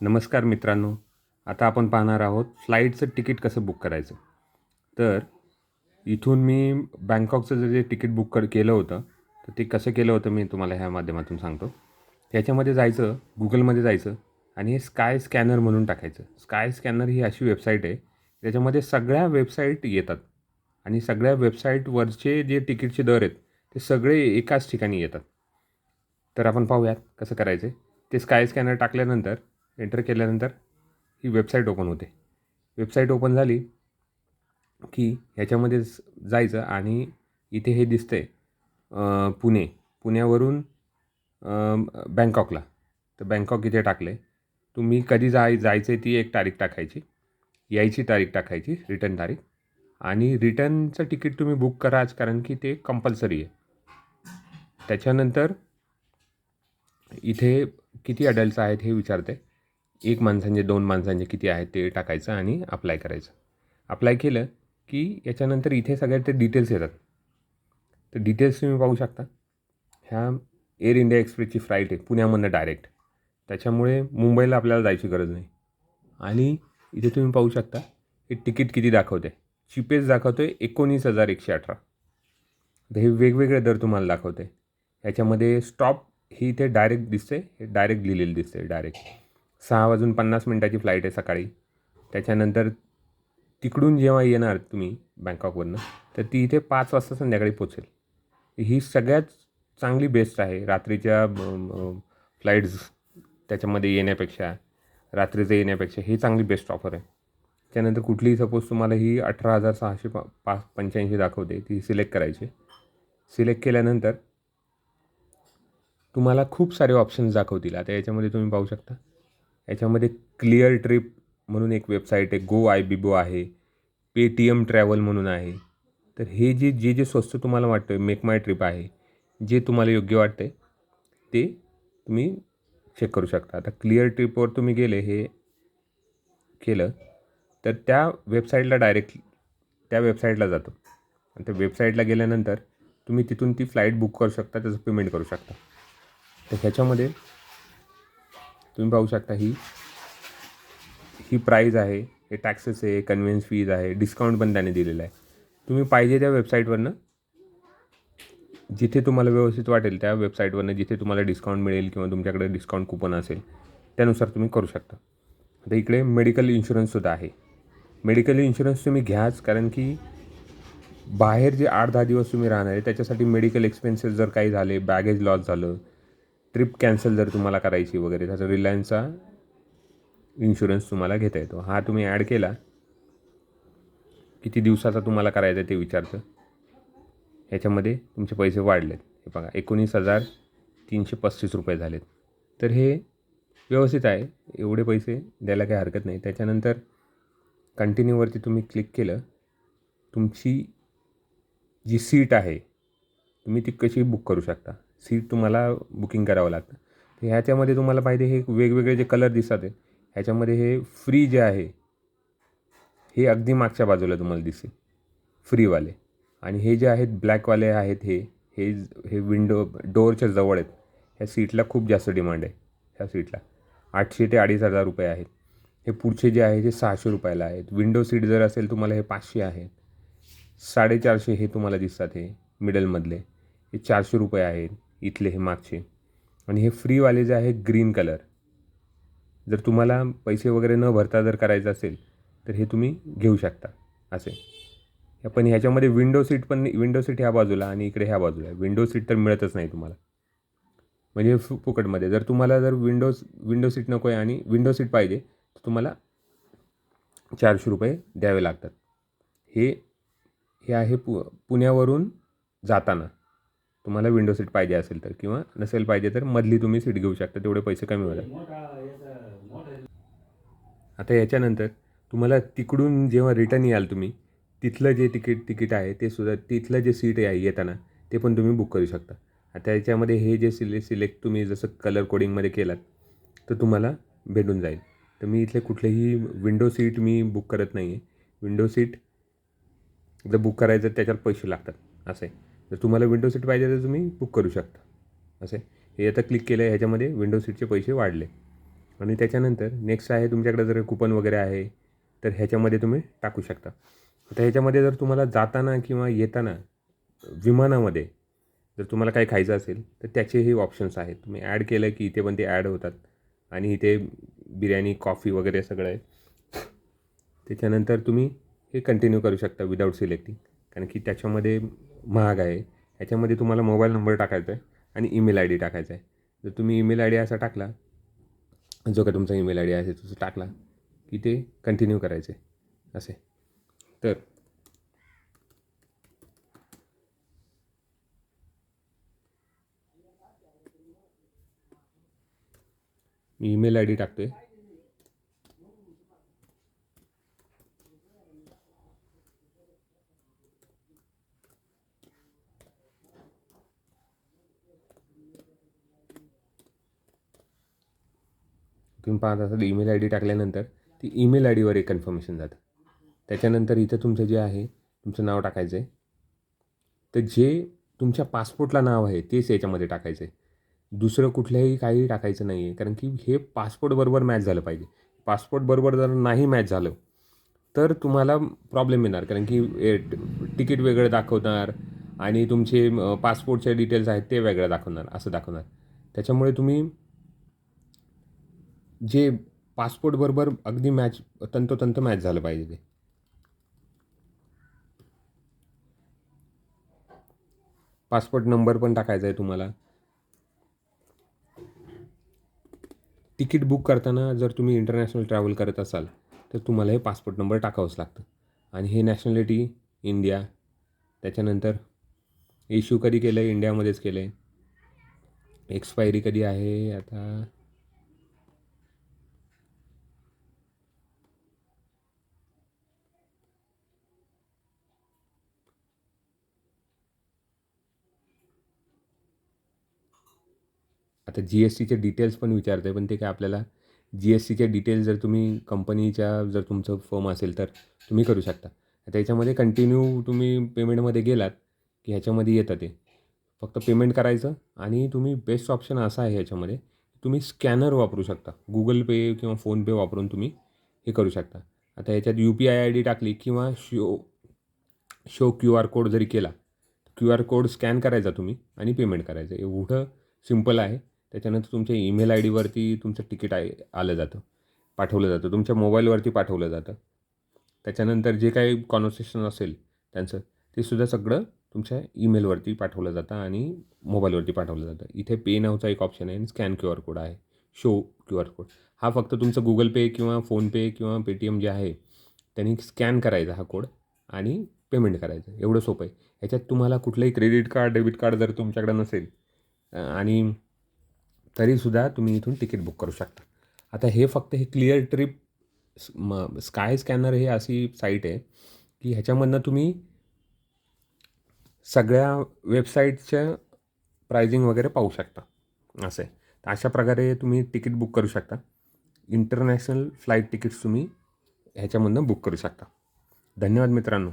नमस्कार मित्रांनो. आता आपण पाहणार आहोत फ्लाईटचं तिकीट कसं बुक करायचं. तर इथून मी बँकॉकचं जे तिकीट केलं होतं, तर ते कसं केलं होतं मी तुम्हाला ह्या माध्यमातून सांगतो. त्याच्यामध्ये जायचं, Googleमध्ये जायचं आणि हे स्काय स्कॅनर म्हणून टाकायचं. स्काय स्कॅनर ही अशी वेबसाईट आहे, त्याच्यामध्ये सगळ्या वेबसाईट येतात आणि सगळ्या वेबसाईटवरचे जे तिकीटचे दर आहेत, ते सगळे एकाच ठिकाणी येतात. तर आपण पाहूयात कसं करायचं. ते स्काय स्कॅनर टाकल्यानंतर एंटर केल्यानंतर ही वेबसाईट ओपन होते. वेबसाईट ओपन झाली की ह्याच्यामध्ये जायचं आणि इथे हे दिसतंय पुणे. पुण्यावरून बँकॉकला. तर बँकॉक इथे टाकलं आहे. तुम्ही कधी जायचं आहे ती एक तारीख टाकायची. यायची तारीख टाकायची, रिटर्न तारीख. आणि रिटर्नचं तिकीट तुम्ही बुक कराच कारण की ते कंपल्सरी आहे. त्याच्यानंतर इथे किती अडल्ट्स आहेत हे विचारते. एक माणसांचे, 2 माणसांचे किती आहेत ते टाकायचं आणि अप्लाय करायचं. अप्लाय केलं की याच्यानंतर इथे सगळ्यात ते डिटेल्स येतात. तर डिटेल्स तुम्ही पाहू शकता. ह्या एअर इंडिया एक्सप्रेसची फ्लाईट आहे पुण्यामधनं डायरेक्ट. त्याच्यामुळे मुंबईला आपल्याला जायची गरज नाही. आणि इथे तुम्ही पाहू शकता हे तिकीट किती दाखवते. चीपेस्ट दाखवतो आहे 19,118. तर हे वेगवेगळे दर तुम्हाला दाखवते. ह्याच्यामध्ये स्टॉप ही इथे डायरेक्ट दिसते. हे डायरेक्ट लिहिलेलं दिसते डायरेक्ट. 6:50 फ्लाईट आहे सकाळी. त्याच्यानंतर तिकडून जेव्हा येणार तुम्ही बँकॉकवरनं, तर ती इथे 5 वाजता संध्याकाळी पोहोचेल. ही सगळ्यात चांगली बेस्ट आहे रात्रीच्या फ्लाईट्स त्याच्यामध्ये येण्यापेक्षा, रात्रीचं येण्यापेक्षा ही चांगली बेस्ट ऑफर आहे. त्यानंतर कुठलीही सपोज तुम्हाला ही 18,685 दाखवते, ती सिलेक्ट करायची. सिलेक्ट केल्यानंतर तुम्हाला खूप सारे ऑप्शन्स दाखवतील. आता याच्यामध्ये तुम्ही पाहू शकता. याच्यामध्ये क्लिअर ट्रिप म्हणून एक वेबसाईट आहे, गो आयबीबो आहे, पेटीएम ट्रॅव्हल म्हणून आहे. तर हे जे स्वस्त तुम्हाला वाटतं, मेक माय ट्रिप आहे, जे तुम्हाला योग्य वाटतं आहे ते तुम्ही चेक करू शकता. आता क्लिअर ट्रिपवर तुम्ही गेले, हे केलं तर त्या वेबसाईटला जातो आणि त्या वेबसाईटला गेल्यानंतर तुम्ही तिथून ती फ्लाईट बुक करू शकता, त्याचं पेमेंट करू शकता. तर ह्याच्यामध्ये तुम्ही पाहू शकता ही प्राईज आहे, हे टॅक्सेस आहे, कन्व्हिन्स फीज आहे, डिस्काउंट पण त्याने दिलेला आहे. तुम्ही पाहिजे त्या वेबसाईटवरनं जिथे तुम्हाला व्यवस्थित वाटेल त्या वेबसाईटवरनं जिथे तुम्हाला डिस्काउंट मिळेल किंवा तुमच्याकडे डिस्काउंट कुपन असेल त्यानुसार तुम्ही करू शकता. आता इकडे मेडिकल इन्शुरन्ससुद्धा आहे. मेडिकल इन्शुरन्स तुम्ही घ्याच कारण की बाहेर जे 8-10 दिवस तुम्ही राहणार आहे त्याच्यासाठी मेडिकल एक्सपेन्सेस जर काही झाले, बॅगेज लॉस झालं, ट्रिप कॅन्सल जर तुम्हाला करायची वगैरे, त्याचा रिलायन्सचा इन्शुरन्स तुम्हाला घेता येतो. हा तुम्ही ॲड केला, किती दिवसाचा तुम्हाला करायचा आहे ते विचारतं. ह्याच्यामध्ये तुमचे पैसे वाढलेत. हे बघा 19,335 रुपये झालेत. तर हे व्यवस्थित आहे. एवढे पैसे द्यायला काही हरकत नाही. त्याच्यानंतर कंटिन्यूवरती तुम्ही क्लिक केलं, तुमची जी सीट आहे तुम्ही ती कशी बुक करू शकता. सीट तुम्हाला बुकिंग करावं लागतं. तर ह्याच्यामध्ये तुम्हाला पाहिजे हे वेगवेगळे जे कलर दिसतात आहे, ह्याच्यामध्ये हे फ्री जे आहे हे अगदी मागच्या बाजूला तुम्हाला दिसेल फ्रीवाले. आणि हे जे आहेत ब्लॅकवाले आहेत हे हे हे डोअरच्या जवळ आहेत. ह्या सीटला खूप जास्त डिमांड आहे. ह्या सीटला 800 ते 2,500 रुपये आहेत. हे पुढचे जे आहे ते 600 रुपयाला आहेत. विंडो सीट जर असेल तुम्हाला हे 500 आहेत. 450 हे तुम्हाला दिसतात हे मिडलमधले, हे 400 रुपये आहेत इथले हे मागचे. आणि हे फ्रीवाले जे आहे ग्रीन कलर, जर तुम्हाला पैसे वगैरे न भरता जर करायचं असेल तर हे तुम्ही घेऊ शकता असे. पण ह्याच्यामध्ये विंडो सीट ह्या बाजूला आणि इकडे ह्या बाजूला. विंडो सीट तर मिळतच नाही तुम्हाला, म्हणजे फुकटमध्ये. जर तुम्हाला विंडो सीट नको आहे आणि विंडो सीट पाहिजे तर तुम्हाला 400 रुपये द्यावे लागतात. हे हे आहे पुण्यावरून जाताना तुम्हाला विंडो सीट पाहिजे असेल तर, किंवा नसेल पाहिजे तर मधली तुम्ही सीट घेऊ शकता, तेवढे पैसे कमी होतात. आता याच्यानंतर तुम्हाला तिकडून जेव्हा रिटर्न याल तुम्ही, तिथलं जे तिकीट आहे ते सुद्धा, तिथलं जे सीट आहे येताना ते पण तुम्ही बुक करू शकता. आता याच्यामध्ये हे जे सिलेक्ट तुम्ही जसं कलर कोडिंगमध्ये केलात तर तुम्हाला भेटून जाईल. तर मी इथले कुठलेही विंडो सीट मी बुक करत नाही आहे. विंडो सीट जर बुक करायचं त्याच्यावर पैसे लागतात असं आहे. जर तुम्हाला विंडो सीट पाहिजे तर तुम्ही बुक करू शकता असं आहे. हे आता क्लिक केलं आहे, ह्याच्यामध्ये विंडो सीटचे पैसे वाढले. आणि त्याच्यानंतर नेक्स्ट आहे तुमच्याकडे जर कुपन वगैरे आहे तर ह्याच्यामध्ये तुम्ही टाकू शकता. आता ह्याच्यामध्ये जर तुम्हाला जाताना किंवा येताना विमानामध्ये जर तुम्हाला काही खायचं असेल तर त्याचेही ऑप्शन्स आहेत. तुम्ही ॲड केलं की इथे पण ते ॲड होतात आणि इथे बिर्याणी, कॉफी वगैरे सगळं आहे. त्याच्यानंतर तुम्ही हे कंटिन्यू करू शकता विदाऊट सिलेक्टिंग, कारण की त्याच्यामध्ये महाग आहे. ह्याच्यामध्ये तुम्हाला मोबाईल नंबर टाकायचा आहे आणि ईमेल आय डी टाकायचा आहे. जर तुम्ही ईमेल आय डी असा टाकला, जो का तुमचा ईमेल आय डी आहे तो टाकला की ते कंटिन्यू करायचे असे. तर मी ईमेल आय डी टाकतो आहे. तुम्ही पाहत असाल ईमेल आय डी टाकल्यानंतर ती ईमेल आय डीवर एक कन्फर्मेशन जातं. त्याच्यानंतर इथं तुमचं जे आहे तुमचं नाव टाकायचं आहे. तर जे तुमच्या पासपोर्टला नाव आहे तेच याच्यामध्ये टाकायचं आहे. दुसरं कुठल्याही काही टाकायचं नाही आहे, कारण की हे पासपोर्टबरोबर मॅच झालं पाहिजे. पासपोर्टबरोबर जर नाही मॅच झालं तर तुम्हाला प्रॉब्लेम येणार, कारण की तिकीट वेगळं दाखवणार आणि तुमचे पासपोर्टचे डिटेल्स आहेत ते वेगळं दाखवणार, असं दाखवणार. त्याच्यामुळे तुम्ही जे पासपोर्टबरोबर अगदी मॅच तंतोतंत मॅच झालं पाहिजे ते. पासपोर्ट नंबर पण टाकायचा आहे तुम्हाला. तिकीट बुक करताना जर तुम्ही इंटरनॅशनल ट्रॅव्हल करत असाल तर तुम्हाला हे पासपोर्ट नंबर टाकावंच लागतं. आणि हे नॅशनॅलिटी इंडिया. त्याच्यानंतर इश्यू कधी केलं आहे, इंडियामध्येच केलं आहे. एक्सपायरी कधी आहे आता, आता जी एस टीचे डिटेल्स पण विचारतं आहे, पण ते काय आपल्याला जी एस टीचे डिटेल्स जर तुम्ही कंपनीच्या जर तुमचं फर्म असेल तर तुम्ही करू शकता. त्याच्यामध्ये कंटिन्यू तुम्ही पेमेंटमध्ये गेलात की ह्याच्यामध्ये येतं ते. फक्त पेमेंट करायचं आणि तुम्ही बेस्ट ऑप्शन असा आहे ह्याच्यामध्ये, तुम्ही स्कॅनर वापरू शकता. Google Pay किंवा फोनपे वापरून तुम्ही हे करू शकता. आता ह्याच्यात UPI आय डी टाकली किंवा शो क्यू आर कोड जरी केला, क्यू आर कोड स्कॅन करायचा तुम्ही आणि पेमेंट करायचं. एवढं सिम्पल आहे. त्याच्यानंतर तुमच्या ईमेल आय डीवरती तुमचं तिकीट आलं जातं, पाठवलं जातं, तुमच्या मोबाईलवरती पाठवलं जातं. त्याच्यानंतर जे काही कॉन्व्हर्सेशन असेल त्यांचं ते सुद्धा सगळं तुमच्या ईमेलवरती पाठवलं जातं आणि मोबाईलवरती पाठवलं जातं. इथे पे नावचा एक ऑप्शन आहे आणि स्कॅन क्यू आर कोड आहे, शो क्यू आर कोड. हा फक्त तुमचं Google Pay किंवा फोनपे किंवा पेटीएम जे आहे त्यांनी स्कॅन करायचा हा कोड आणि पेमेंट करायचं. एवढं सोपं आहे. ह्याच्यात तुम्हाला कुठलंही क्रेडिट कार्ड, डेबिट कार्ड जर तुमच्याकडे नसेल आणि तरीसुद्धा तुम्ही इथून तिकीट बुक करू शकता. आता हे फक्त हे क्लिअर ट्रिप स्काय स्कॅनर हे अशी साईट आहे की ह्याच्यामधनं तुम्ही सगळ्या वेबसाईटच्या प्राइजिंग वगैरे पाहू शकता. असं आहे. तर अशा प्रकारे तुम्ही तिकीट बुक करू शकता. इंटरनॅशनल फ्लाईट तिकीट्स तुम्ही ह्याच्यामधनं बुक करू शकता. धन्यवाद मित्रांनो.